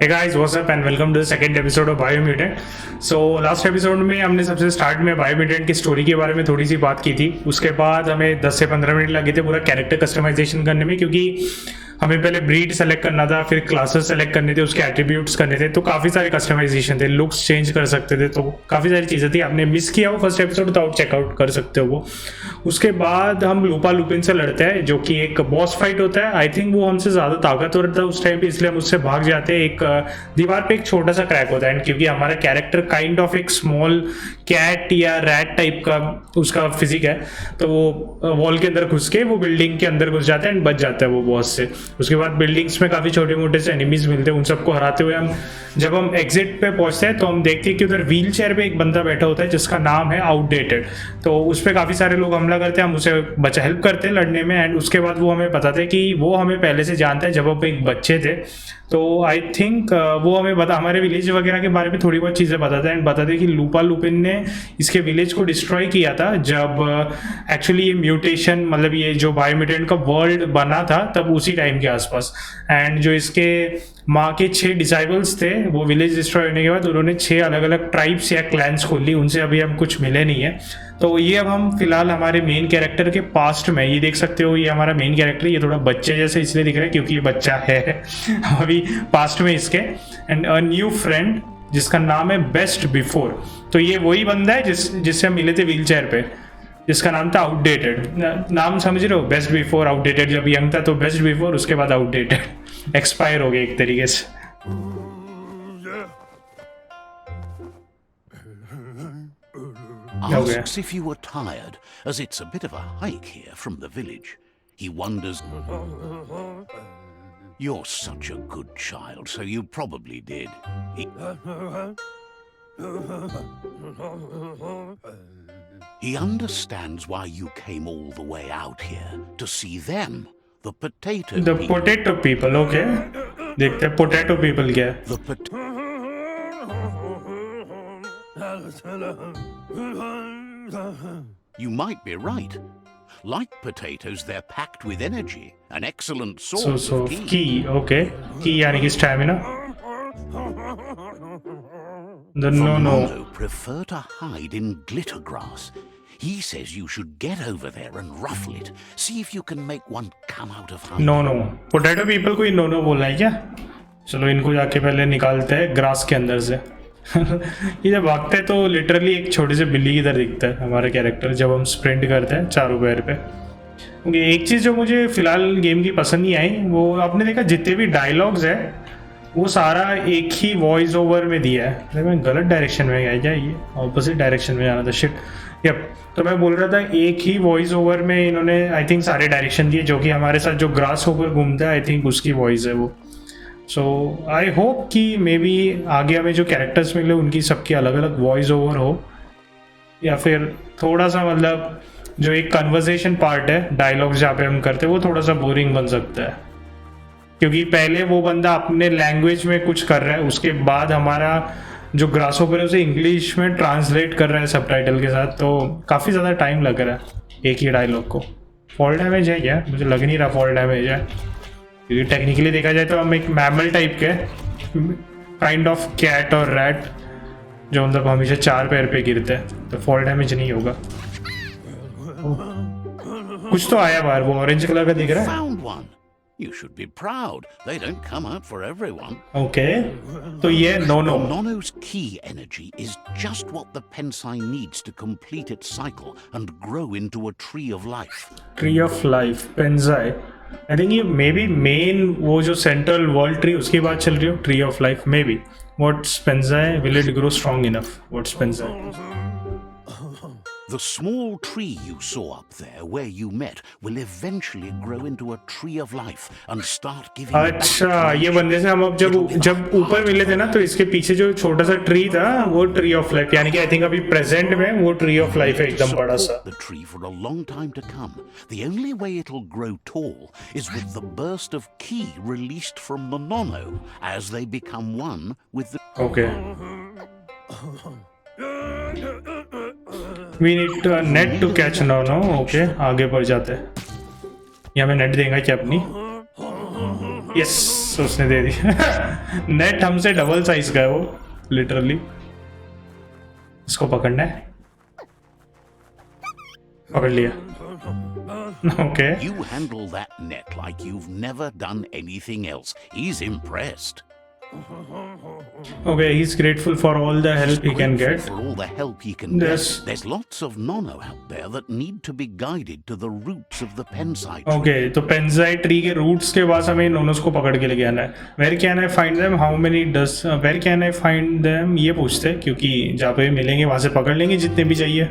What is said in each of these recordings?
Hey guys, what's up and welcome to the second episode of Biomutant. So last episode में हमने सबसे start में बायोम्यूटेंट की story के बारे में थोड़ी सी बात की थी। उसके बाद हमें 10 से 15 मिनट लगे थे पूरा कैरेक्टर कस्टमाइजेशन करने में, क्योंकि हमें पहले ब्रीड सेलेक्ट करना था, फिर क्लासेस सेलेक्ट करने थे, उसके एट्रीब्यूट्स करने थे, तो काफ़ी सारे कस्टमाइजेशन थे, लुक्स चेंज कर सकते थे, तो काफ़ी सारी चीज़ें थी। आपने मिस किया वो फर्स्ट एपिसोड तो चेकआउट कर सकते हो वो। उसके बाद हम लूपा लुपिन से लड़ते हैं, जो कि एक बॉस फाइट होता है। आई थिंक वो हमसे ज़्यादा ताकतवर था उस टाइम पे, इसलिए हम उससे भाग जाते हैं। एक दीवार पे एक छोटा सा क्रैक होता है, एंड क्योंकि हमारा कैरेक्टर काइंड ऑफ एक स्मॉल कैट या रैट टाइप का उसका फिजिक है, तो वो वॉल के अंदर घुस के वो बिल्डिंग के अंदर घुस जाता है एंड बच जाता है वो बॉस से। उसके बाद बिल्डिंग्स में काफ़ी छोटे मोटे से एनिमीज मिलते हैं, उन सबको हराते हुए जब हम एग्जिट पे पहुंचते हैं तो हम देखते हैं कि उधर व्हील चेयर पे एक बंदा बैठा होता है जिसका नाम है आउटडेटेड। तो उस पर काफ़ी सारे लोग हमला करते हैं, हम उसे हेल्प करते हैं लड़ने में। एंड उसके बाद वो हमें बताते हैं कि वो हमें पहले से जानता है, जब हम एक बच्चे थे। तो आई थिंक वो हमें हमारे विलेज वगैरह के बारे में थोड़ी बहुत चीज़ें बताते हैं, एंड बताते हैं कि लूपा लुपिन ने इसके विलेज को डिस्ट्रॉय किया था जब एक्चुअली ये म्यूटेशन, मतलब ये जो बायोम्यूटेंट का वर्ल्ड बना था, तब उसी टाइम के आसपास। एंड जो इसके माँ के 6 डिसाइबल्स थे, वो विलेज डिस्ट्रॉय होने के बाद उन्होंने 6 अलग अलग ट्राइब्स या क्लैंस खोल ली। उनसे अभी हम कुछ मिले नहीं है। तो ये अब हम फिलहाल हमारे मेन कैरेक्टर के पास्ट में, ये देख सकते हो, ये हमारा मेन कैरेक्टर, ये थोड़ा बच्चे जैसे इसलिए दिख रहा है क्योंकि ये बच्चा है अभी पास्ट में इसके। एंड अ न्यू फ्रेंड जिसका नाम है बेस्ट बिफोर। तो ये वही बंदा है जिससे हम मिले थे व्हील चेयर पे, जिसका नाम था आउटडेटेड। नाम समझ रहे हो, बेस्ट बिफोर आउटडेटेड। जब यंग था तो बेस्ट बिफोर, उसके बाद आउटडेटेड, एक्सपायर हो गया एक तरीके से। Asks if you were tired, as it's a bit of a hike here from the village. He wonders. You're such a good child, so you probably did. He understands why you came all the way out here to see them, the potato The people. potato people, okay. देखते हैं potato people क्या है। The You might be right. Like potatoes, they're packed with energy, an excellent source So of key, okay. Key यानी कि stamina. The no. Prefer to hide in glitter grass. He says you should get over there and ruffle it. See if you can make one come out of hiding. No. Potato people को ही no बोला है क्या? चलो इनको जाके पहले निकालते हैं ग्रास के अंदर से। ये जब भागते हैं तो लिटरली एक छोटे से बिल्ली की तरह दिखता है हमारा कैरेक्टर जब हम स्प्रिंट करते हैं चारों पैर पे। एक चीज़ जो मुझे फिलहाल गेम की पसंद नहीं आई, वो आपने देखा जितने भी डायलॉग्स है वो सारा एक ही वॉइस ओवर में दिया है। अरे मैं गलत डायरेक्शन में गया क्या? ये ऑपोजिट डायरेक्शन में जाना था, शिट। यप, तो मैं बोल रहा था एक ही वॉइस ओवर में इन्होंने आई थिंक सारे डायरेक्शन दिए, जो कि हमारे साथ जो ग्रास ओवर घूमता है आई थिंक उसकी वॉइस है वो। सो आई होप कि मे बी आगे हमें जो कैरेक्टर्स मिले उनकी सबकी अलग अलग वॉइस ओवर हो, या फिर थोड़ा सा मतलब जो एक कन्वर्सेशन पार्ट है डायलॉग्स जहाँ पे हम करते हैं वो थोड़ा सा बोरिंग बन सकता है, क्योंकि पहले वो बंदा अपने लैंग्वेज में कुछ कर रहा है, उसके बाद हमारा जो ग्रास ओवर है उसे इंग्लिश में ट्रांसलेट कर रहा है सबटाइटल के साथ, तो काफ़ी ज़्यादा टाइम लग रहा है एक ही डायलॉग को। फॉल डैमेज है क्या? मुझे लग नहीं रहा फॉल डैमेज है, क्योंकि टेक्निकली देखा जाए तो हम एक मैमल टाइप के काइंड ऑफ कैट और रैट जो मतलब हमेशा 4 पैर पे गिरते हैं, तो फॉल डैमेज नहीं होगा। कुछ तो आया बाहर, वो ऑरेंज कलर का दिख रहा है। Found one. You should be proud. They don't come out for everyone. Okay, तो ये no. Nono's key energy is just what the Pensai needs to complete its cycle and grow into a tree of life. Tree of life, Pensai. I think ये may be main वो जो central world tree उसकी बात चल रही हो, tree of life may be. What's Pensai? Will it grow strong enough? What's Pensai? The small tree you saw up there where you met will eventually grow into a tree of life and start giving you back अच्छा, ये बंदे से हम अब जब ऊपर मिले थे ना, तो इसके पीछे जो छोटा सा ट्री था वो ट्री ऑफ लाइफ, यानी कि आई थिंक अभी प्रेजेंट में वो ट्री ऑफ लाइफ है एकदम बड़ा सा। The tree for a long time to come. The only way it'll grow tall is with the burst of ki released from the nono as they become one with the. Okay. We need a net to catch nono. Okay, आगे बढ़ जाते हैं। ये हमें net देगा क्या अपनी? Yes, उसने दे दी। नेट हमसे डबल साइज का है वो, लिटरली। इसको पकड़ना है, पकड़ लिया। Okay You handle that net like you've never done anything else. He's impressed. Okay, he is grateful for all the help he can Grateful get. for all the help he can Yes. get. There's lots of nono out there that need to be guided to the roots of the pensite. Okay, तो पेंजाइट tree के roots के पास हमें नोनोस को पकड़ के लेके आना है। Where can I find them, how many does, where can I find them, ये पूछते हैं, क्योंकि जहाँ पे मिलेंगे वहां से पकड़ लेंगे जितने भी चाहिए।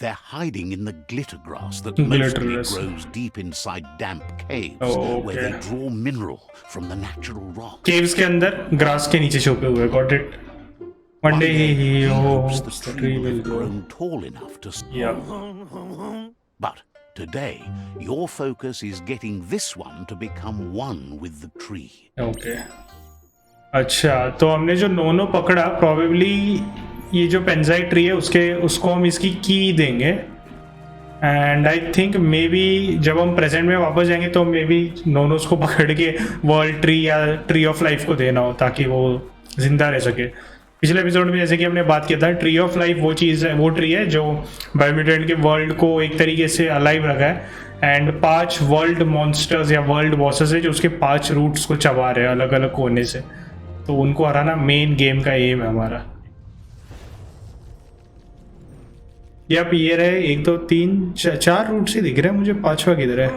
They're hiding in the glitter grass that Glitter mostly grass. grows deep inside damp caves, Oh, where okay. they draw mineral from the natural rock. Caves के अंदर ग्रास के नीचे छुपे हुए, got it. One day he hopes the the tree tree will will have grow. grown tall enough to. या But today, your focus is getting this one to become one with the tree. Okay, अच्छा, तो हमने जो नोनो पकड़ा, probably ये जो पेंजाइट tree है उसको हम इसकी की देंगे। And I think may be जब हम प्रेजेंट में वापस जाएंगे तो मे बी नोनोस को पकड़ के वर्ल्ड ट्री या ट्री ऑफ लाइफ को देना हो, ताकि वो जिंदा रह सके। पिछले एपिसोड में जैसे कि हमने बात किया था, ट्री ऑफ लाइफ वो चीज़ है, वो ट्री है जो बायोम्यूटेंट के वर्ल्ड को एक तरीके से अलाइव रखा है। एंड 5 वर्ल्ड मॉन्स्टर्स या वर्ल्ड बॉसेस है जो उसके 5 रूट्स को चबा रहे हैं अलग अलग कोने से। तो उनको हराना मेन गेम का एम है हमारा। यप, ये रहे 1 2 3 4 रूट से दिख रहे हैं मुझे, 5वां किधर है?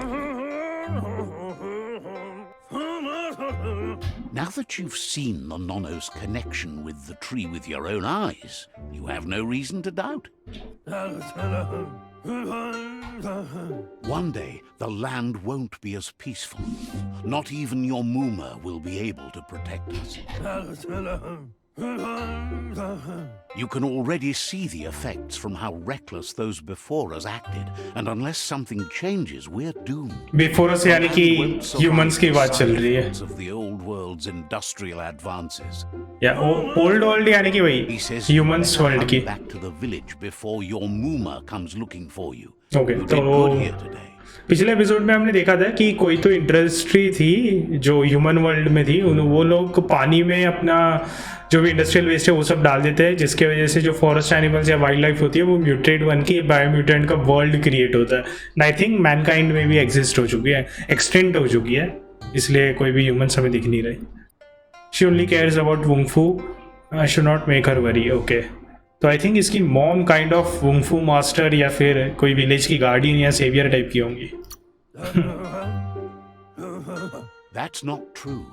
Now that you've seen the nono's connection with the tree with your own eyes, you have no reason to doubt. One day, the land won't be as peaceful. Not even your Muma will be able to protect us. You can already see the effects from how reckless those before us acted, and unless something changes, we're doomed. Before us यानी कि humans की बात चल रही है, Of the old world's industrial advances. या old world यानी कि He वही says humans you world better की। come back to the village before your Muma comes looking for you. Okay, You did तो good here today. पिछले episode में हमने देखा था कि कोई तो इंडस्ट्री थी जो ह्यूमन वर्ल्ड में थी, वो लोग पानी में अपना जो भी इंडस्ट्रियल वेस्ट है वो सब डाल देते हैं, जिसके वजह से जो फॉरेस्ट एनिमल्स या वाइल्ड लाइफ होती है वो म्यूटेट बन के बायोम्यूटेंट का वर्ल्ड क्रिएट होता है। आई थिंक मैनकाइंड में भी एग्जिस्ट हो चुकी है, एक्सटेंट हो चुकी है, इसलिए कोई भी ह्यूमन हमें दिख नहीं रही। She only cares about kung fu, I should not make her worry. Okay, तो आई थिंक इसकी mom kind of kung fu master या फिर कोई विलेज की गार्डियन या सेवियर टाइप की होंगी। That's not true.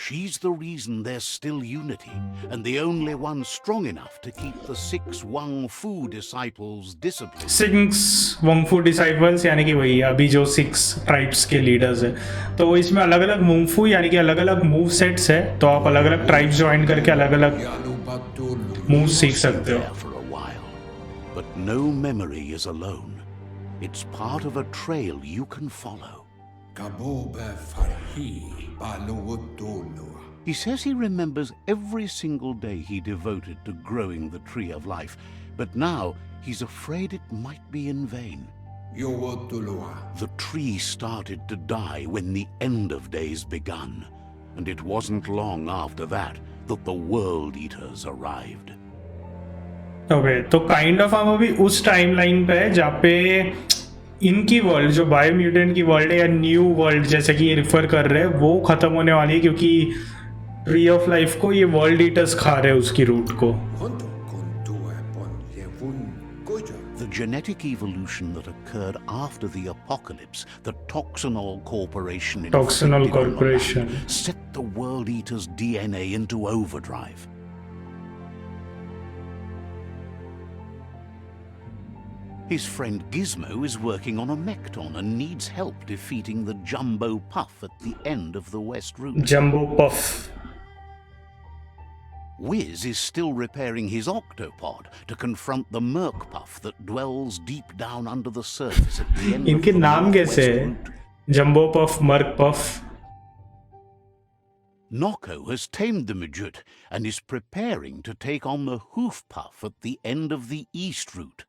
She's the reason there's still unity, and the only one strong enough to keep the 6 Wang Fu disciples disciplined. 6 वंगफू disciples यानी कि वही अभी जो 6 ट्राइब्स के लीडर्स हैं, तो इसमें अलग अलग वंगफू यानी कि अलग अलग मूव सेट्स है, तो आप अलग अलग ट्राइब्स ज्वाइन करके अलग अलग मूव सीख सकते हो। There for a while, but no memory is alone. It's part of a trail you can follow. He says he remembers every single day he devoted to growing the tree of life, but now he's afraid it might be in vain. The tree started to die when the end of days begun, and it wasn't long after that the world eaters arrived. Okay, तो kind of हम अभी उस timeline पे है जहाँ पे इनकी world जो बायोम्यूटेंट की वर्ल्ड है या न्यू वर्ल्ड जैसे कि ये रिफर कर रहे हैं, वो खत्म होने वाली है, क्योंकि ट्री ऑफ लाइफ को ये वर्ल्ड ईटर्स खा रहे हैं उसकी रूट को। The genetic evolution that occurred after the apocalypse, the Toxinol Corporation Toxinol inflicted on the Corporation. land, set the world eater's DNA into overdrive. His friend Gizmo is working on a mecton and needs help defeating the Jumbo Puff at the end of the West Route. Jumbo puff. Wiz is still repairing his octopod to confront the Merc Puff that dwells deep down under the surface at the end of इनके the नाम Northwest कैसे है? Route. Jumbo puff, merc puff. Nocco has tamed the midget and is preparing to take on the Hoof Puff at the end of the East Route.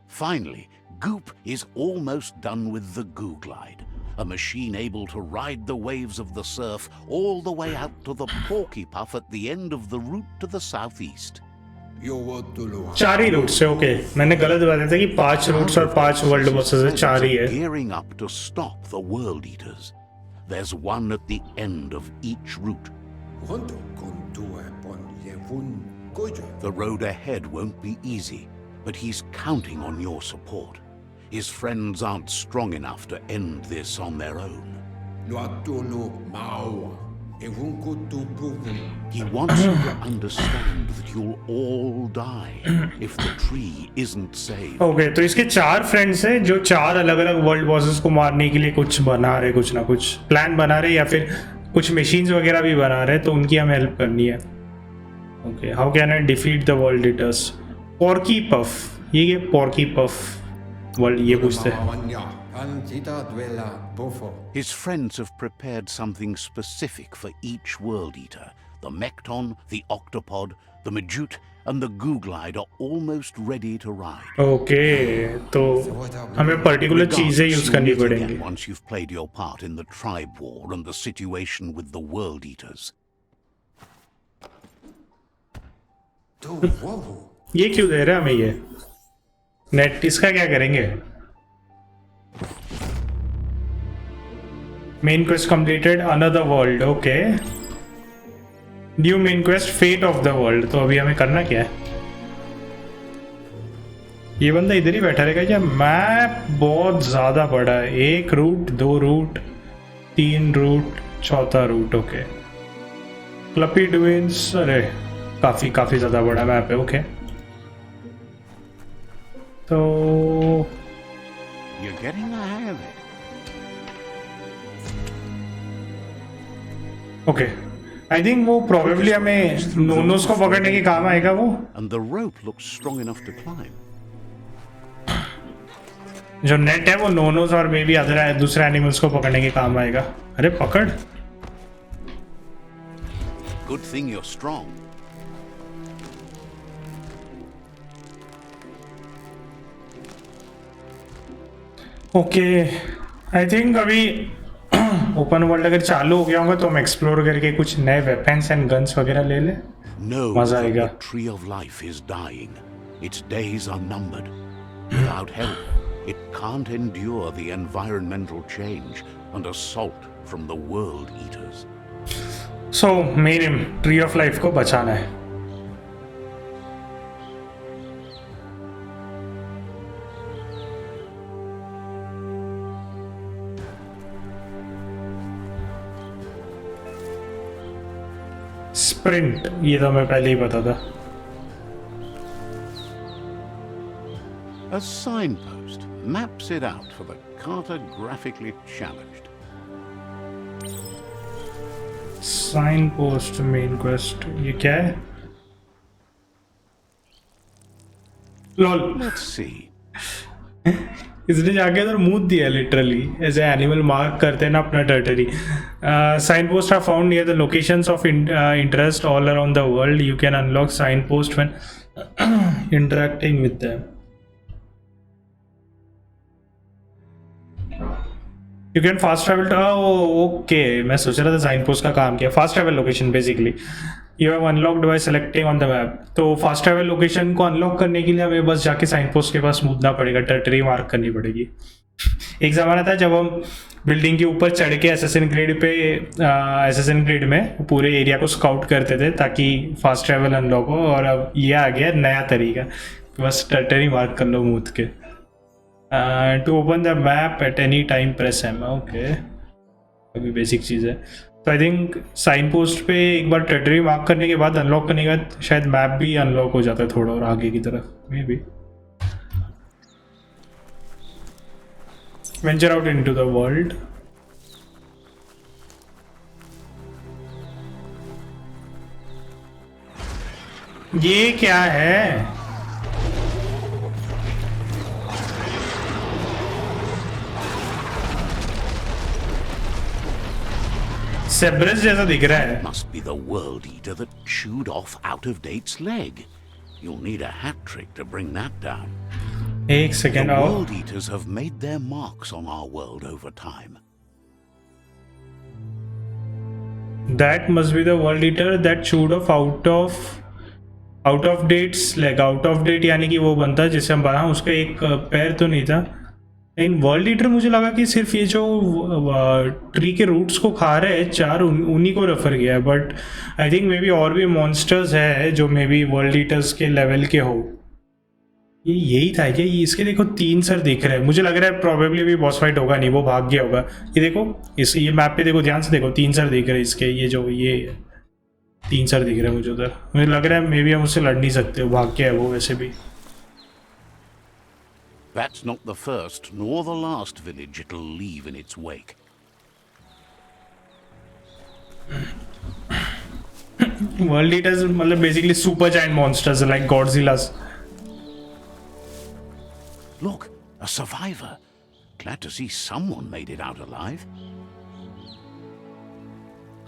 Finally, Goop is almost done with the Goo Glide, a machine able to ride the waves of the surf all the way out to the Porky Puff at the end of the route to the southeast. 4 ही routes है. Okay, मैंने गलत बताया था कि 5 roots और 5 world bosses है, 4 ही है. Gearing up to stop the World Eaters. There's one at the end of each route. The road ahead won't be easy, but he's counting on your support. His friends aren't strong enough to end this on their own. He wants you to understand that you'll all die if the tree isn't saved. Okay, तो इसके 4 friends हैं जो 4 अलग-अलग world bosses को मारने के लिए कुछ बना रहे, कुछ ना कुछ प्लान बना रहे, या फिर कुछ मशीन्स वगैरह भी बना रहे, तो उनकी हमें हेल्प करनी है. Okay, how can I defeat the world eaters? Porky puff, ये पॉर्की पफ वर्ल्ड, ये पूछते हैं. His friends have prepared something specific for each World Eater. The Mekton, the Octopod, the Majute, and the Goo Glide are almost ready to ride. Okay, तो हमें particular चीजें use करनी पड़ेंगी. Once you've played your part in the tribe war and the situation with the World Eaters. ये क्यों दे रहे हैं हमें ये? नेट इसका क्या करेंगे? Main quest completed, another world. Okay, new main quest, fate of the world. तो अभी हमें करना क्या है? ये बंदा इधर ही बैठा रहेगा क्या? मैप बहुत ज्यादा बड़ा है. 1 रूट, 2 रूट, 3 रूट, 4था रूट. ओके, क्लपी डुइन्स, अरे काफी ज्यादा बड़ा मैप है. ओके, तो You're getting the hang of it. Okay, I think वो प्रोबेबली हमें नोनोस को पकड़ने के काम आएगा वो. And the rope looks strong enough to climb. जो नेट है वो नोनोस और मे बी अदर दूसरे एनिमल्स को पकड़ने के काम आएगा. अरे पकड़. Good thing you're strong. Okay, I think अभी ओपन वर्ल्ड अगर चालू हो गया होगा तो हम एक्सप्लोर करके कुछ नए वेपन्स एंड गन्स वगैरह ले ले. मजा आएगा. The tree of life is dying. Its days are numbered. Without help, it can't endure the environmental change and assault from the World Eaters. So, main M tree of life को बचाना है. Sprint, ये तो हमें पहले ही पता था. A signpost maps it out for the cartographically challenged. Signpost main quest, ये क्या है? लॉल. Let's see. इसने जाके इधर मूत दिया लिटरली, ऐसे एनिमल मार्क करते हैं ना अपना territory. Signpost are found near the locations of interest all around the world. You can unlock signpost when interacting with them. You can fast travel. Okay, मैं सोच रहा था signpost का काम क्या. Fast travel location basically you have unlocked by selecting on the map. तो fast travel location को unlock करने के लिए हमें बस जाके साइन पोस्ट के पास मूवना पड़ेगा, टेरिटरी मार्क करनी पड़ेगी. एक ज़माना था जब हम बिल्डिंग के ऊपर चढ़ के एसेसिन ग्रिड में पूरे एरिया को स्काउट करते थे ताकि फास्ट ट्रैवल अनलॉक हो. और अब ये आ गया नया तरीका, बस टेरिटरी मार्क कर लो मूव के. To open the map at any time press M. Okay, अभी बेसिक चीज़ है. तो आई थिंक साइन पोस्ट पे एक बार टेरिटरी मार्क करने के बाद, अनलॉक करने के बाद शायद मैप भी अनलॉक हो जाता है थोड़ा और आगे की तरफ. May be venture out into the world. ये क्या है? सेब्रस जैसा दिख रहा है. Must be the World Eater that chewed off out of date's leg. You'll need a hat trick to bring that down. एक The सेकेंड आओ. world eaters have made their marks on our world over time. That must be the world eater that chewed off out of dates, like out of date यानी कि वो बनता है जिससे हम बना, उसका एक पैर तो नहीं था. लेकिन वर्ल्ड ईटर मुझे लगा कि सिर्फ ये जो ट्री के रूट्स को खा रहे हैं चार, उन्हीं को रेफर किया है. But I think may be और भी मॉन्स्टर्स है जो मे बी वर्ल्ड ईटर्स के लेवल के हो. ये यही था क्या? ये इसके देखो 3 सर दिख रहे हैं. मुझे लग रहा है प्रोबेबली भी बॉस फाइट होगा नहीं, वो भाग गया होगा. ये देखो, इस ये मैप पे देखो, ध्यान से देखो, 3 सर दिख रहे हैं इसके. ये जो ये 3 सर दिख रहे हैं मुझे उधर. मुझे लग रहा है मे बी हम उससे लड़ नहीं सकते, वो भाग गया है वो वैसे भी. That's not the first nor the last village it'll leave in its wake. World eaters मतलब basically super giant monsters like Godzillas. Look, a survivor. Glad to see someone made it out alive.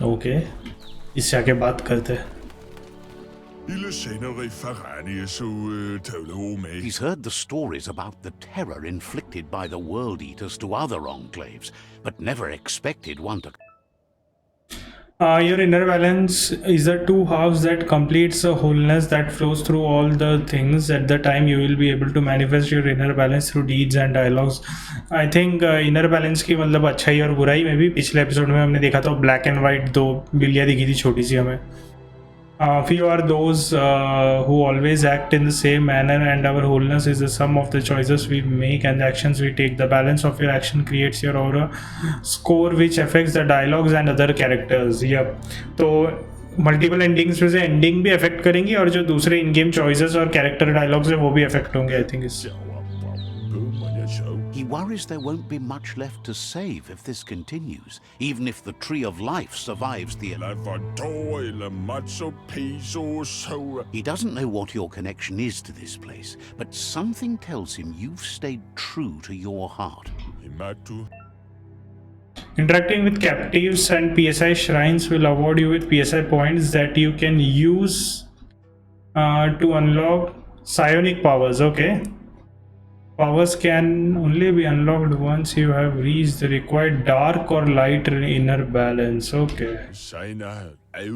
Okay, इससे आके बात करते हैं. He's heard the stories about the terror inflicted by the world eaters to other enclaves, but never expected one to. Your inner balance is the two halves that completes a wholeness that flows through all the things. At the time you will be able to manifest your inner balance through deeds and dialogues. I think inner balance की मतलब अच्छाई और बुराई में भी पिछले episode में हमने देखा था, ब्लैक एंड वाइट 2 बिल्लियाँ दिखी थी छोटी सी हमें. Few are those who always act in the same manner, and our wholeness is the sum of the choices we make and the actions we take. The balance of your action creates your aura score, which affects the dialogues and other characters. Yep. तो multiple endings में से ending भी affect करेंगी और जो दूसरे इन game choices और character dialogues है वो भी अफेक्ट होंगे. आई थिंक इस. He worries there won't be much left to save if this continues, even if the Tree of Life survives the. He doesn't know what your connection is to this place, but something tells him you've stayed true to your heart. Interacting with captives and PSI shrines will award you with PSI points that you can use to unlock psionic powers. Okay. Powers can only be unlocked once you have reached the required dark or light inner balance. Okay.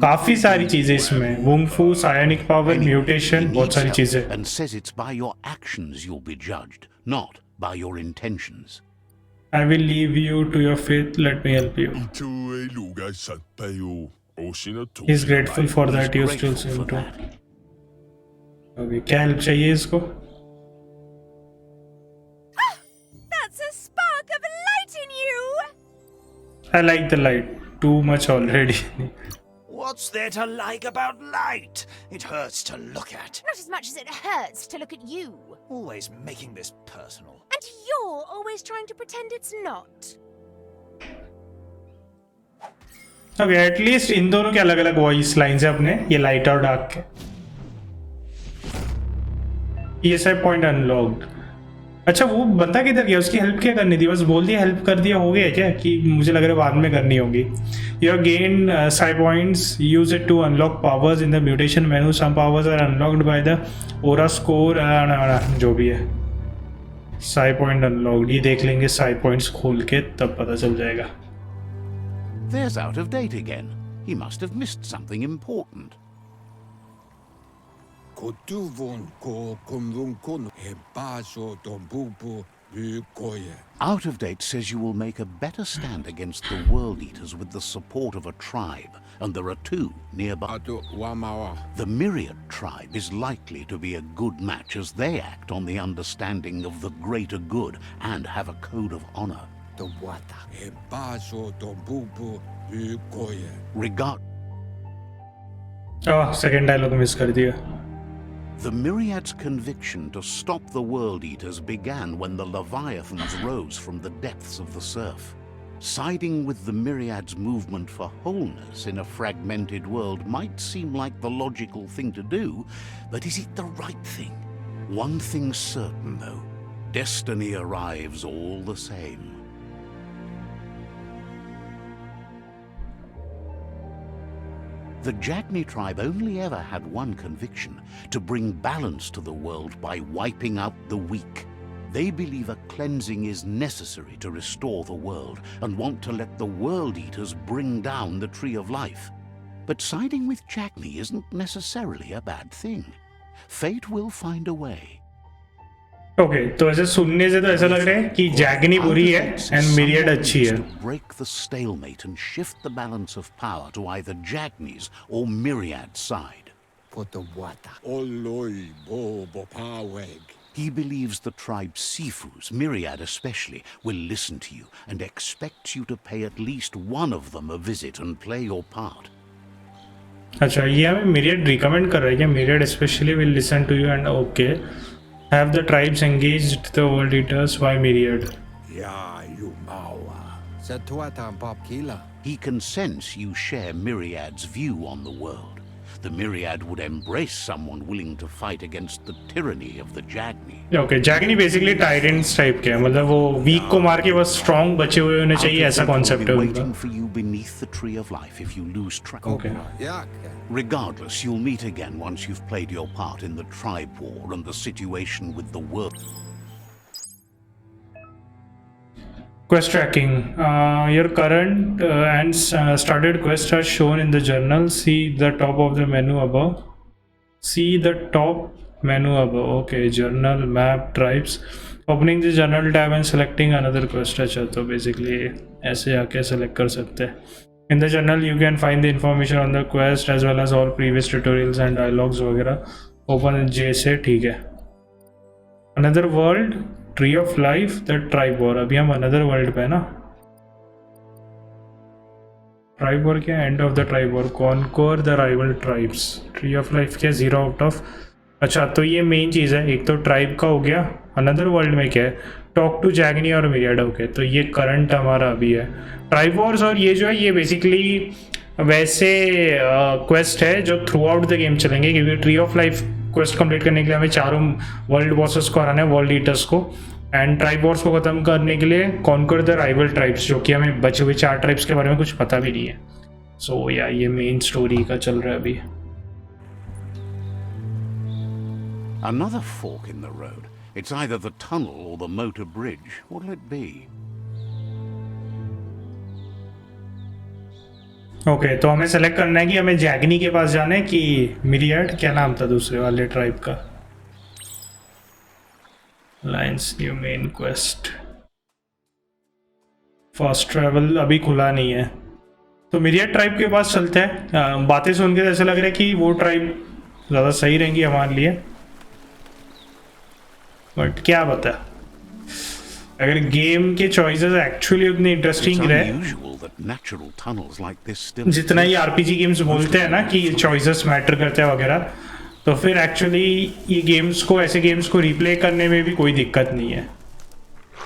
काफी सारी चीजें इसमें, वुंगफू, psionic power, mutation, बहुत सारी चीजें. And says it's by your actions you'll be judged, not by your intentions. I will leave you to your faith. Let me help you. He's grateful for that. You still seem to. Okay, क्या help चाहिए इसको? I like the light. Too much already. What's there to like about light? It hurts to look at. Not as much as it hurts to look at you. Always making this personal. And you're always trying to pretend it's not. Okay, at least इन दोनों के अलग अलग voice lines है अपने, ये light और dark के. PSI point unlocked. अच्छा, वो बंदा किधर गया? उसकी हेल्प क्या करनी थी? बस बोल दिया हेल्प कर दिया, हो गया क्या? कि मुझे लग रहा है बाद में करनी होगी. You have gained psi points. Use it to unlock powers in the mutation menu. Some powers are unlocked by the aura score. जो भी है. psi point unlocked. ये देख लेंगे psi points खोल के, तब पता चल जाएगा. There's out of date again. He must have missed something important. Out of date says you will make a better stand against the world eaters with the support of a tribe, and there are 2 nearby. The Myriad tribe is likely to be a good match as they act on the understanding of the greater good and have a code of honor. Regard. Second dialogue miss कर दिया. The Myriad's conviction to stop the World Eaters began when the Leviathans rose from the depths of the surf. Siding with the Myriad's movement for wholeness in a fragmented world might seem like the logical thing to do, but is it the right thing? One thing's certain, though. Destiny arrives all the same. The Jagni tribe only ever had one conviction: to bring balance to the world by wiping out the weak. They believe a cleansing is necessary to restore the world and want to let the world eaters bring down the tree of life. But siding with Jagni isn't necessarily a bad thing. Fate will find a way. Okay तो ऐसे सुनने से तो ऐसा लग रहा है कि जैगनी बुरी है एंड मिरियड अच्छी है. Break the stalemate and shift the balance of power to either Jagni's or Myriad's side. He believes the tribe Sifus, Myriad especially, will listen to you and expects you to pay at least one of them a visit and play your part. अच्छा ये हमें myriad recommend कर रहा है कि Myriad specially will listen to you and okay have the tribes engaged the world eaters by Myriad. He can sense you share Myriad's view on the world. The Myriad would embrace someone willing to fight against the tyranny of the Jagni. Okay Jagni basically tyrants type के हैं, मतलब वो week को मार के बस strong बचे हुए होने चाहिए, ऐसा कॉन्सेप्ट है उनका. Waiting for you beneath the tree of life if you lose track. Okay. Regardless, you'll meet again once you've played your part in the tribe war and the situation with the world. Quest tracking. Your current and started quests are shown in the journal. See the top of the menu above. See the top menu above. Okay, journal, map, tribes. Opening the journal tab and selecting another quest. अच्छा तो basically ऐसे आके select कर सकते हैं. In the journal you can find the information on the quest as well as all previous tutorials and dialogues वगैरह. Open J से ठीक है. Another world. Tree of life the tribe war. अभी हम अनदर वर्ल्ड पे है ना. Tribe war क्या? End of the tribe war. Conquer the rival tribes. Tree of life क्या? 0 आउट ऑफ. अच्छा तो ये मेन चीज़ है. एक तो ट्राइब का हो गया. अनदर वर्ल्ड में क्या है? टॉक टू जैगनी और मिरियड. ओके तो ये करंट हमारा अभी है. ट्राइब वॉर्स और ये जो है ये बेसिकली वैसे क्वेस्ट है जो थ्रू आउट द गेम चलेंगे, क्योंकि tree of life quest complete करने के लिए हमें चारों वर्ल्ड बॉसेस को हराना है, वर्ल्ड ईटर्स को, एंड ट्राइब वॉर्स को खत्म करने के लिए कॉन्कर द राइवल ट्राइब्स, जो कि हमें बचे हुए 4 ट्राइब्स के बारे में कुछ पता भी नहीं है. सो या ये मेन स्टोरी का चल रहा है अभी. Another fork in the road. It's either the tunnel or the motor bridge. What'll it be? Okay तो हमें सेलेक्ट करना है कि हमें जैगनी के पास जाना है कि मिरियड. क्या नाम था दूसरे वाले ट्राइब का? Lines new main quest. Fast travel अभी खुला नहीं है तो मिरियड ट्राइब के पास चलते हैं. बातें सुन के ऐसा लग रहा है कि वो ट्राइब ज़्यादा सही रहेंगी हमारे लिए, बट क्या बता अगर गेम के चॉइसेस एक्चुअली उतनी इंटरेस्टिंग रहे. जितना ही आरपीजी गेम्स बोलते हैं ना कि चॉइसेस मैटर करते हैं वगैरह, तो फिर एक्चुअली ये गेम्स को, ऐसे गेम्स को रिप्ले करने में भी कोई दिक्कत नहीं है.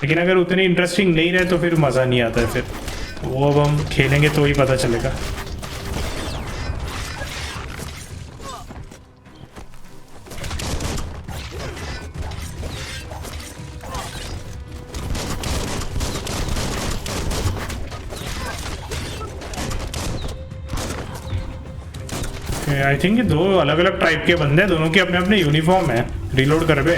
लेकिन अगर उतने इंटरेस्टिंग नहीं रहे तो फिर मज़ा नहीं आता है. फिर वो अब हम खेलेंगे तो ही पता चलेगा. आई थिंक ये 2 अलग अलग टाइप के बंदे हैं, दोनों के अपने अपने यूनिफॉर्म है. रिलोड कर बे.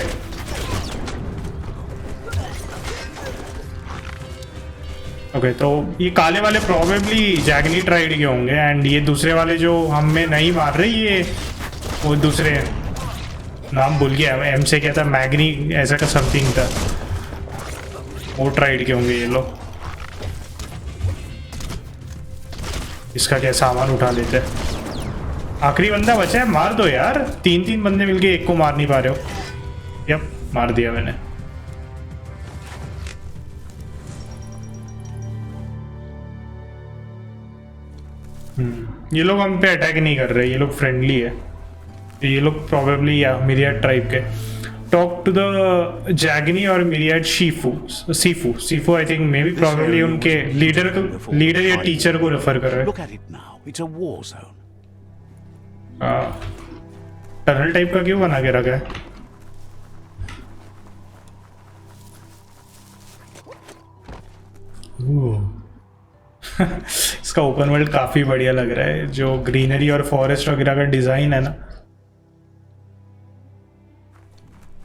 ओके तो ये काले वाले प्रोबेबली जैगनी ट्राइड के होंगे, एंड ये दूसरे वाले जो हम में नहीं मार रहे ये वो दूसरे, नाम भूल गया, एम से क्या था, मैग्नी ऐसा का समथिंग था, वो ट्राइड के होंगे ये लोग. इसका क्या सामान उठा लेते हैं. आखिरी बंदा बचा है, मार दो यार. 3 बंदे मिलके एक को मार नहीं पा रहे हो. यप मार दिया मैंने. ये लोग हम पे अटैक नहीं कर रहे, ये लोग फ्रेंडली है. ये लोग प्रोबेबली या मिरियड ट्राइब के. टॉक टू द जैगनी और myriad Seefu I think may be probably उनके लीडर या टीचर को रेफर कर रहे हैं. टनल टाइप का क्यों बना के रखा है? इसका ओपन वर्ल्ड काफी बढ़िया लग रहा है. जो ग्रीनरी और फॉरेस्ट वगैरह का डिजाइन है ना,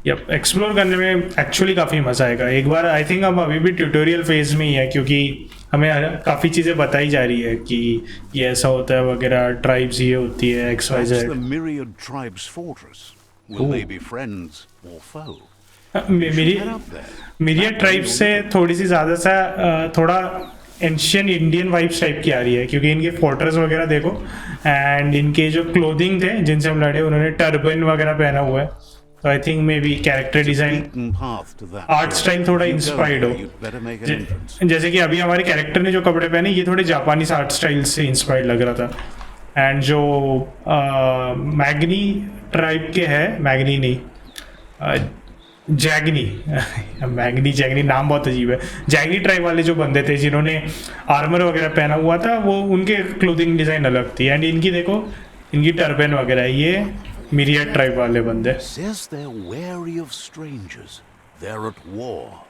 यप एक्सप्लोर करने में एक्चुअली काफ़ी मज़ा आएगा। एक बार आई थिंक हम अभी भी ट्यूटोरियल फेज में ही है, क्योंकि हमें काफ़ी चीज़ें बताई जा रही है कि ये ऐसा होता है वगैरह, ट्राइब्स ये होती है X Y That's Z. the myriad tribes' fortress. Will they be friends or foe? मेरी Get up there. मेरी ट्राइब से थोड़ी सी ज़्यादा सा थोड़ा एंशियन इंडियन वाइब्स टाइप की आ रही है, क्योंकि इनके फोर्ट्रेस वगैरह देखो, एंड इनके जो क्लोथिंग थे जिनसे हम लड़े उन्होंने टर्बन वगैरह पहना हुआ है। तो I think may be character design, Beaten path to that. Art style थोड़ा If you go inspired there, हो। you'd better make an entrance. जैसे कि अभी हमारे कैरेक्टर ने जो कपड़े पहने ये थोड़े जापानीज आर्ट स्टाइल से इंस्पायर्ड लग रहा था। एंड जो मैग्नी ट्राइब के है, मैग्नी नहीं जैगनी मैग्नी जैगनी नाम बहुत अजीब है। जैगनी ट्राइब वाले जो बंदे थे जिन्होंने आर्मर वगैरह पहना हुआ था, वो उनके क्लोथिंग डिज़ाइन अलग थी। एंड इनकी देखो, इनकी टर्बन वगैरह, ये मिरियड ट्राइब वाले बंदे। Says they're wary of strangers. They're at war.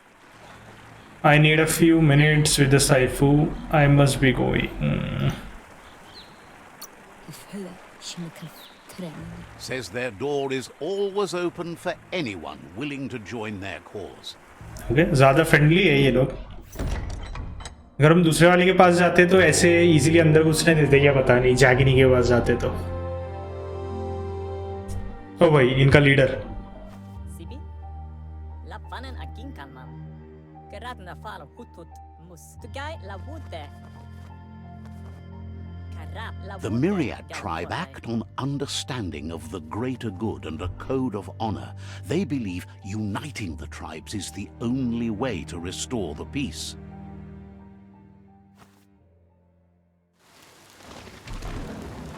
I need a few minutes with the Saifu. I must be going. Says their door is always open for anyone willing to join their cause. Okay ज़्यादा friendly है ये लोग। अगर हम दूसरे वाले के पास जाते तो ऐसे इजीली अंदर घुसने देते क्या पता नहीं, जैगनी के पास जाते तो। ओ भाई इनका leader. Sibi? Lappanen aginkanman. Keradna fal hutut mus. Tugai la wute. The Myriad tribe act on understanding of the greater good and a code of honor. They believe uniting the tribes is the only way to restore the peace.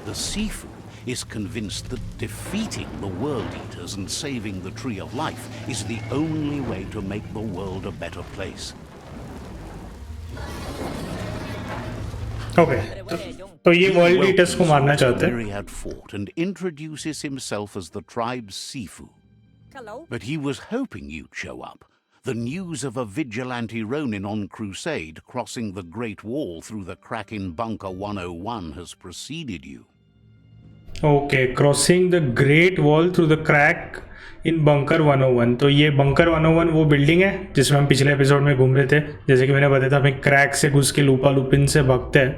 The Sifu is convinced that defeating the World Eaters and saving the Tree of Life is the only way to make the world a better place. Okay तो ये world eaters को मारना चाहते हैं। Myriad fort and introduces himself as the tribe's Sifu. Hello? But he was hoping you'd show up. The news of a vigilante Ronin on crusade crossing the Great Wall through the crack in Bunker 101 has preceded you. Okay crossing the great wall through the crack in bunker 101। तो ये bunker 101 वो building है जिसमें हम पिछले episode में घूम रहे थे। जैसे कि मैंने बताया था, हमें क्रैक से घुस के लूपा लुपिन से भागते हैं।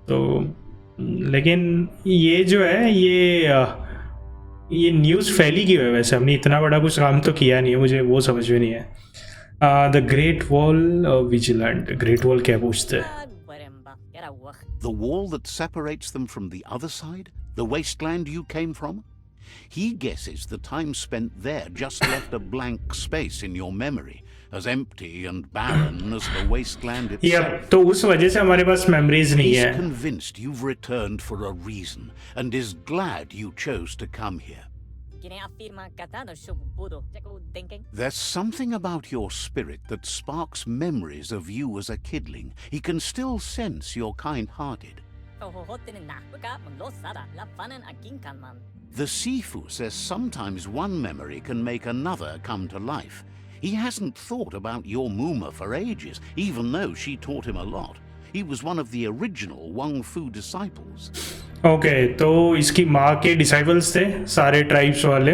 तो लेकिन ये जो है ये न्यूज़ फैली क्यों है? वैसे हमने इतना बड़ा कुछ काम तो किया नहीं है, मुझे वो समझ में नहीं है। The great wall vigilant, great wall क्या पूछते हैं? The wall that separates them from the other side? The wasteland you came from? He guesses the time spent there just left a blank space in your memory, as empty and barren as the wasteland itself. तो उस वजह से हमारे पास memories नहीं He's है। convinced you've returned for a reason and is glad you chose to come here. There's something about your spirit that sparks memories of you as a kidling. He can still sense you're kind-hearted. The Sifu says sometimes one memory can make another come to life. He hasn't thought about your Muma for ages, even though she taught him a lot. He was one of the original Wang Fu disciples. Okay तो इसकी माँ के disciples थे सारे tribes वाले।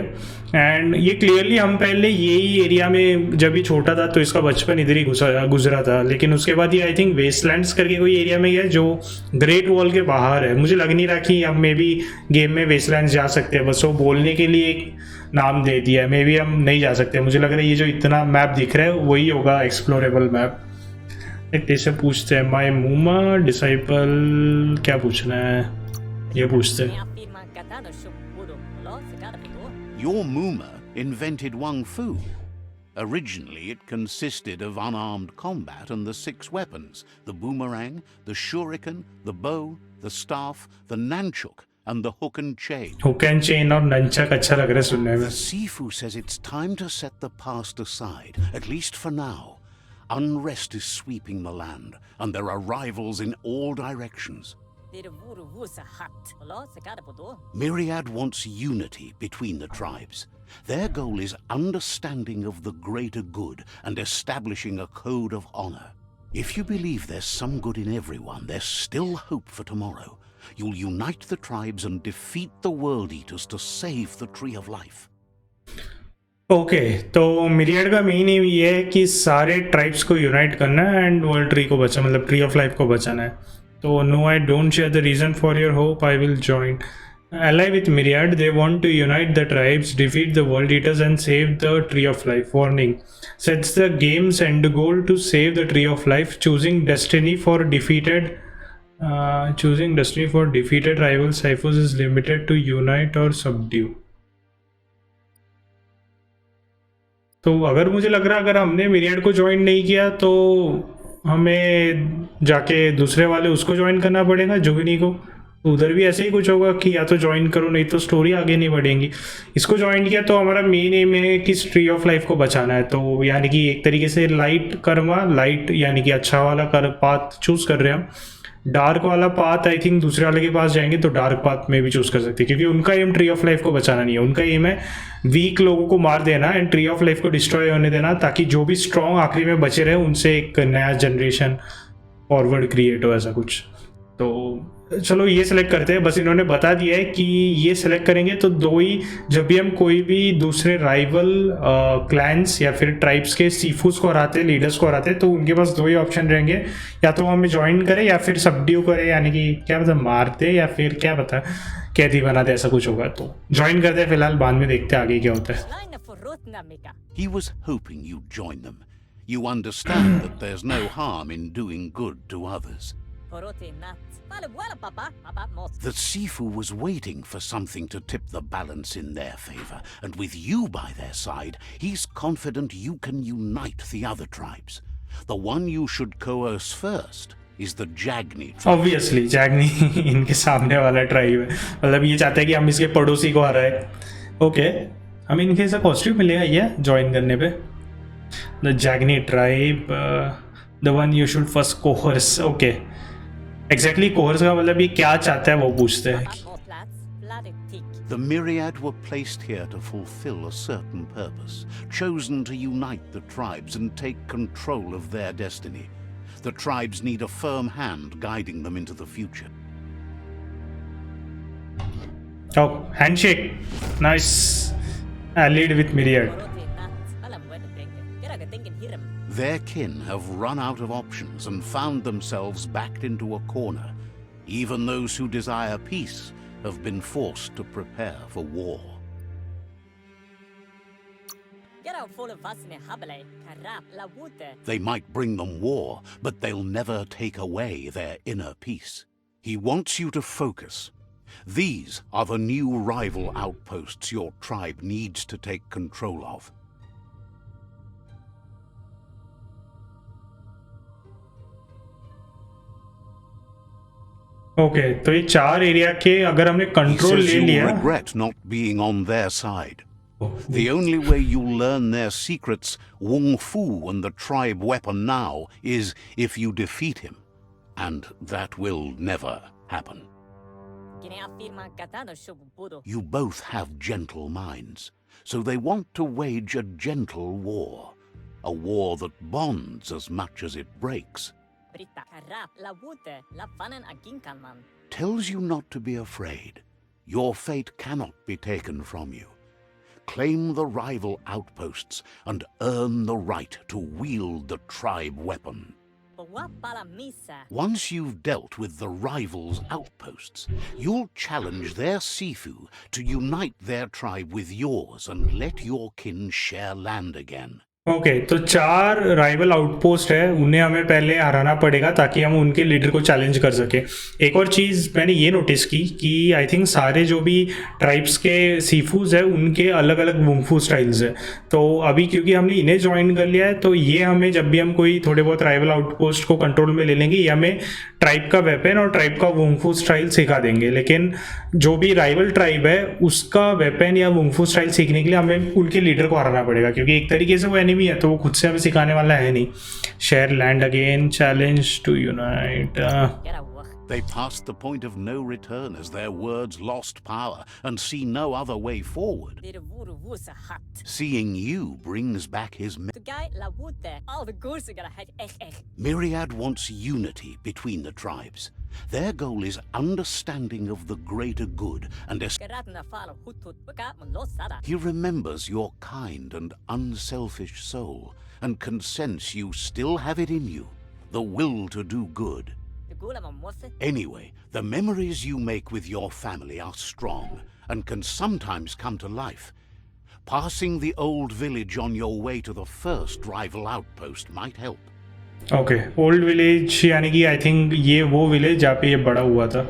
And ये clearly हम पहले यही एरिया में जब ये छोटा था तो इसका बचपन इधर ही गुजरा था, लेकिन उसके बाद ये आई थिंक वेस्टलैंड्स करके कोई एरिया में गया जो ग्रेट वॉल के बाहर है। मुझे लग नहीं रहा कि हम मे बी गेम में वेस्टलैंड्स जा सकते हैं, बस वो बोलने के लिए एक नाम दे दिया है। मे बी हम नहीं जा सकते। मुझे लग रहा है ये जो इतना मैप दिख रहा है वही होगा एक्सप्लोरेबल मैप। एक से पूछते हैं माई मूमा डिसाइपल क्या पूछना है, ये पूछते हैं। Your Muma invented Wang Fu. Originally, it consisted of unarmed combat and the 6 weapons: the boomerang, the shuriken, the bow, the staff, the nunchuk, and the hook and chain. Hook and chain और nunchuck अच्छा लग रहा है सुनने में। The Sifu says it's time to set the past aside, at least for now. Unrest is sweeping the land, and there are rivals in all directions. Myriad wants unity between the tribes. Their goal is understanding of the greater good and establishing a code of honor. If you believe there's some good in everyone, there's still hope for tomorrow. You'll unite the tribes and defeat the World Eaters to save the Tree of Life. Okay, तो myriad का main M ये है कि सारे tribes को unite करना है and world tree को बचाना, मतलब ट्री ऑफ लाइफ को बचाना है. तो no, I don't share the reason for your hope, I will join. Ally with Myriad, they want to unite the tribes, defeat the world eaters, and save the Tree of Life. Warning: sets the game's end goal to save the Tree of Life. Choosing destiny for defeated rival ciphers is limited to unite or subdue. तो अगर मुझे लग रहा है अगर हमने myriad को join नहीं किया तो हमें जाके दूसरे वाले उसको ज्वाइन करना पड़ेगा, जोगिनी को. तो उधर भी ऐसे ही कुछ होगा कि या तो ज्वाइन करो, नहीं तो स्टोरी आगे नहीं बढ़ेंगी. इसको ज्वाइन किया तो हमारा मेन एम है कि ट्री ऑफ लाइफ को बचाना है. तो यानी कि एक तरीके से लाइट कर्मा, लाइट यानी कि अच्छा वाला पाथ चूज कर रहे हैं हम. डार्क वाला पाथ आई थिंक दूसरे वाले के पास जाएंगे तो डार्क पाथ में भी चूज कर सकते हैं, क्योंकि उनका एम ट्री ऑफ लाइफ को बचाना नहीं है. उनका एम है वीक लोगों को मार देना एंड ट्री ऑफ लाइफ को डिस्ट्रॉय होने देना, ताकि जो भी स्ट्रॉन्ग आखिरी में बचे रहे उनसे एक नया जनरेशन फॉरवर्ड क्रिएट हो, ऐसा कुछ. तो चलो ये सेलेक्ट करते हैं. बस इन्होंने बता दिया है कि ये सेलेक्ट करेंगे तो दो ही, जब भी हम कोई भी दूसरे राइवल क्लैंस या फिर ट्राइब्स के सीफूस को हराते, लीडर्स को हराते, तो उनके पास दो ही ऑप्शन रहेंगे, या तो हमें ज्वाइन करें या फिर सबड्यू करें, यानी कि क्या पता मारते या फिर क्या पता कैदी बना दे, ऐसा कुछ होगा. तो ज्वाइन करते हैं फिलहाल, बाद में देखते हैं आगे क्या होता है. Line for Rotna Mika. He was hoping you'd join them. You understand that there's no harm in doing good to others. Porote nat. Pala wala papa. Papa mos. The Sifu was waiting for something to tip the balance in their favor, and with you by their side, he's confident you can unite the other tribes. The one you should coerce first is the Jagni tribe. Obviously Jagni इनके सामने वाला tribe है, मतलब ये चाहते हैं कि हम इसके पड़ोसी को हराए. ओके, हमें इनके ऐसा कॉस्ट्यूम मिलेगा ये ज्वाइन करने पे. The Jagni tribe, the one you should first coerce. Okay, exactly coerce का मतलब ये क्या चाहता है वो पूछते हैं. Papa mos plats. Bloody thick. The myriad were placed here to fulfill a certain purpose, chosen to unite the tribes and take control of their destiny. The tribes need a firm hand guiding them into the future. Oh, handshake. Nice. Allied with Myriad. Porote nat. Pala mwena denken. Kira denken hiram. Their kin have run out of options and found themselves backed into a corner. Even those who desire peace have been forced to prepare for war. Kira full of vasne habale. Karap la wute. They might bring them war, but they'll never take away their inner peace. He wants you to focus. These are the new rival outposts your tribe needs to take control of. Okay, तो ये चार area के अगर हमने He control says ले you'll लिया. regret not being on their side. The only way you'll learn their secrets, Wung Fu and the tribe weapon now, is if you defeat him. And that will never happen. Kine afirma katano shubu pudo. You both have gentle minds, so they want to wage a gentle war. A war that bonds as much as it breaks. Brita. Karap la wute. La fanen aginkan man. Tells you not to be afraid. Your fate cannot be taken from you. Claim the rival outposts and earn the right to wield the tribe weapon. Pwa pala misa. Once you've dealt with the rival's outposts, you'll challenge their Sifu to unite their tribe with yours and let your kin share land again. Okay, तो चार rival outpost है, उन्हें हमें पहले हराना पड़ेगा ताकि हम उनके लीडर को चैलेंज कर सके. एक और चीज़ मैंने ये नोटिस की कि आई थिंक सारे जो भी ट्राइब्स के सीफूज है उनके अलग अलग वुंगफू स्टाइल्स है. तो अभी क्योंकि हमने इन्हें ज्वाइन कर लिया है तो ये हमें जब भी हम कोई थोड़े बहुत राइवल आउटपोस्ट को कंट्रोल में ले लेंगे, ये हमें ट्राइब का वेपन और ट्राइब का वुंगफू स्टाइल सिखा देंगे. लेकिन जो भी राइवल ट्राइब है उसका वेपन या वुंगफू स्टाइल सीखने के लिए हमें उनके लीडर को हराना पड़ेगा, क्योंकि एक तरीके से वो एनिमी है तो वो खुद से हमें सिखाने वाला है नहीं. Share land again, challenge to unite. Kira wach. They passed the point of no return as their words lost power and see no other way forward. Dir wuru wusa hat. Seeing you brings back his Tu guy la wute. All the goose gonna had echt. Myriad wants unity between the tribes. Their goal is understanding of the greater good and Karat na fala hutut baka sada. he remembers your kind and unselfish soul and can sense you still have it in you, the will to do good. The gula mamose. Anyway, the memories you make with your family are strong and can sometimes come to life. Passing the old village on your way to the first rival outpost might help. Okay, old village यानी कि I think ये वो village जहाँ पे ये बड़ा हुआ था.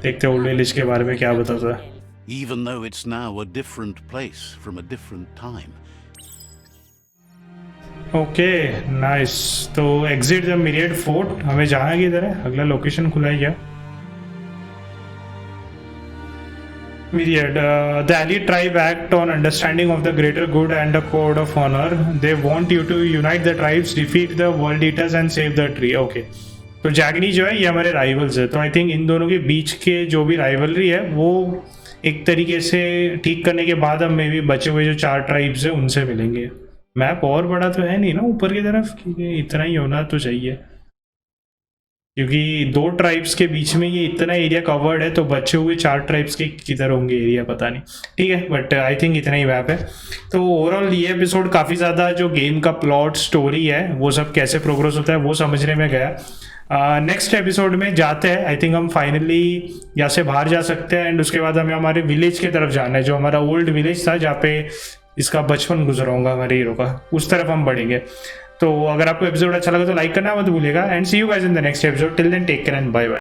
देखते ओल्ड विलेज के बारे में क्या बताता है. Even though it's now a different place from a different time. Okay nice. तो एग्जिट द मिरियड फोर्ट. हमें जाना है किधर है? अगला लोकेशन खुला है क्या? Myriad. The Ally tribe act on understanding of the greater good and a code of honor. They want you to unite the tribes, defeat the world eaters and save the tree. Okay. तो जैगनी जो है ये हमारे rivals है. तो I think in दोनों के बीच के जो भी राइवलरी है वो एक तरीके से ठीक करने के बाद हम मे भी बचे हुए जो 4 ट्राइब्स है उनसे मिलेंगे. मैप और बड़ा तो है नहीं ना ऊपर की तरफ, इतना ही होना तो चाहिए क्योंकि 2 ट्राइब्स के बीच में ये इतना एरिया कवर्ड है. तो बचे हुए 4 ट्राइब्स के किधर होंगे एरिया पता नहीं. ठीक है, बट आई थिंक इतना ही मैप है. तो ओवरऑल ये एपिसोड काफ़ी ज़्यादा जो गेम का प्लॉट स्टोरी है वो सब कैसे प्रोग्रेस होता है वो समझने में गया. नेक्स्ट एपिसोड में जाते हैं. आई थिंक हम फाइनली यहाँ से बाहर जा सकते हैं एंड उसके बाद हमें हमारे विलेज की तरफ जाना है जो हमारा ओल्ड विलेज था जहाँ पे इसका बचपन गुजरा होगा हमारे हीरो का. उस तरफ हम बढ़ेंगे. तो अगर आपको एपिसोड अच्छा लगा तो लाइक करना मत भूलिएगा and see you guys in the next episode. Till then take care and bye bye.